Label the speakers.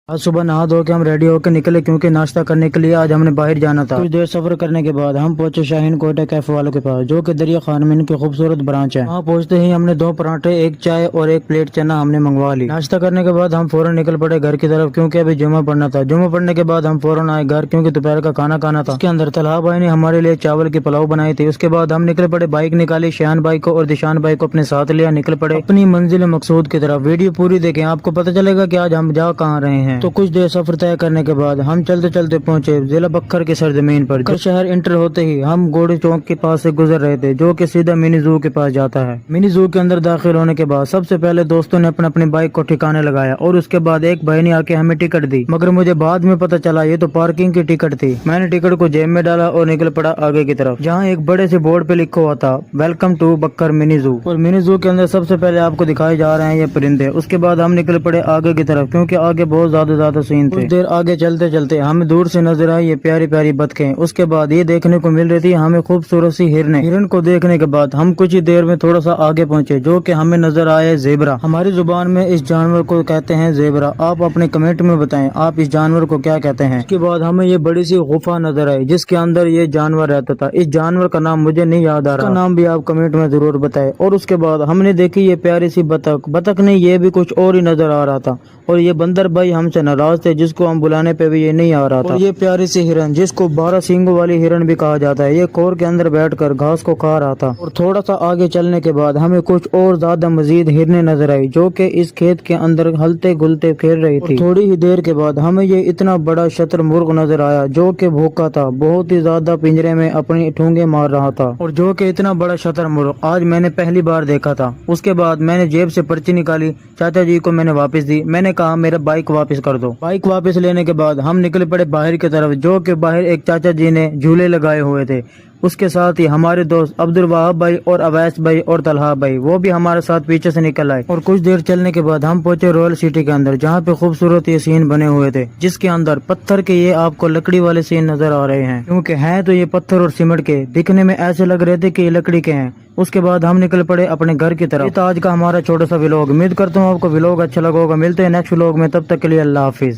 Speaker 1: आज सुबह नहा धो के हम रेडी होकर निकले क्योंकि नाश्ता करने के लिए आज हमने बाहर जाना था। कुछ देर सफर करने के बाद हम पहुंचे शाहीन कोटा कैफे वालों के पास, जो कि दरिया खान में इनकी खूबसूरत ब्रांच है। वहाँ पहुंचते ही हमने 2 पराठे, 1 चाय और 1 प्लेट चना हमने मंगवा ली। नाश्ता करने के बाद हम फौरन निकल पड़े घर की तरफ क्योंकि अभी जुम्मा पढ़ना था। जुम्मा पढ़ने के बाद हम फौरन आए घर क्योंकि दोपहर का खाना खाना था। उसके अंदर तलहा भाई ने हमारे लिए चावल की पुलाव बनाई थी। उसके बाद हम निकल पड़े, बाइक निकाली, शान भाई को और दिशान भाई को अपने साथ लिया, निकल पड़े अपनी मंजिल मकसूद की तरफ। वीडियो पूरी देखें, आपको पता चलेगा कि आज हम जा कहाँ रहे हैं। तो कुछ देर सफर तय करने के बाद हम चलते चलते पहुंचे जिला बक्खर की सरजमीन पर। जो शहर इंटर होते ही हम घोड़े चौक के पास से गुजर रहे थे, जो कि सीधा मिनी जू के पास जाता है। मिनी जू के अंदर दाखिल होने के बाद सबसे पहले दोस्तों ने अपनी बाइक को ठिकाने लगाया और उसके बाद एक भाई ने आके हमें टिकट दी, मगर मुझे बाद में पता चला ये तो पार्किंग की टिकट थी। मैंने टिकट को जेब में डाला और निकल पड़ा आगे की तरफ, जहाँ एक बड़े से बोर्ड पे लिखा हुआ था वेलकम टू बक्खर मिनी जू। और मिनी जू के अंदर सबसे पहले आपको दिखाए जा रहे हैं ये परिंदे। उसके बाद हम निकल पड़े आगे की तरफ क्योंकि आगे बहुत ज्यादा सीन थे। कुछ देर आगे चलते चलते हमें दूर से नजर आई ये प्यारी प्यारी बतखें। उसके बाद ये देखने को मिल रही थी हमें खूबसूरत सी हिरने। हिरन को देखने के बाद हम कुछ ही देर में थोड़ा सा आगे पहुंचे, जो कि हमें नजर आया ज़ेबरा। हमारी जुबान में इस जानवर को कहते हैं ज़ेबरा। आप अपने कमेंट में बताएं आप इस जानवर को क्या कहते हैं। उसके बाद हमें ये बड़ी सी गुफा नजर आई जिसके अंदर ये जानवर रहता था। इस जानवर का नाम मुझे नहीं याद आ रहा, नाम भी आप कमेंट में जरूर बताएं। और उसके बाद हमने देखी ये प्यारी सी बतख नहीं, ये भी कुछ और ही नजर आ रहा था। और ये बंदर भाई हमसे नाराज थे, जिसको हम बुलाने पे भी ये नहीं आ रहा था। और ये प्यारी सी हिरन जिसको 12 सींगों वाली हिरन भी कहा जाता है, ये कोर के अंदर बैठकर घास को खा रहा था। और थोड़ा सा आगे चलने के बाद हमें कुछ और ज्यादा मजीद हिरने नजर आई, जो कि इस खेत के अंदर हलते गुलते खेल रही थी। थोड़ी ही देर के बाद हमें ये इतना बड़ा शतरमुर्ग नजर आया, जो कि भूखा था, बहुत ही ज्यादा पिंजरे में अपनी ठूंगे मार रहा था। और जो कि इतना बड़ा शतरमुर्ग आज मैंने पहली बार देखा था। उसके बाद मैंने जेब से पर्ची निकाली, चाचा जी को मैंने वापस दी। मैंने कहा मेरा बाइक वापस कर दो। बाइक वापस लेने के बाद हम निकल पड़े बाहर की तरफ, जो कि बाहर एक चाचा जी ने झूले लगाए हुए थे। उसके साथ ही हमारे दोस्त अब्दुल वहाब भाई और अवैस भाई और तलहा भाई वो भी हमारे साथ पीछे से निकल आए। और कुछ देर चलने के बाद हम पहुंचे रॉयल सिटी के अंदर, जहाँ पे खूबसूरत ये सीन बने हुए थे, जिसके अंदर पत्थर के ये आपको लकड़ी वाले सीन नजर आ रहे हैं, क्योंकि हैं तो ये पत्थर और सीमेंट के, दिखने में ऐसे लग रहे थे कि ये लकड़ी के हैं। उसके बाद हम निकल पड़े अपने घर की तरफ। तो आज का हमारा छोटा सा व्लॉग, उम्मीद करता हूँ आपको व्लॉग अच्छा लगा होगा। मिलते हैं नेक्स्ट व्लॉग में, तब तक के लिए अल्लाह हाफिज।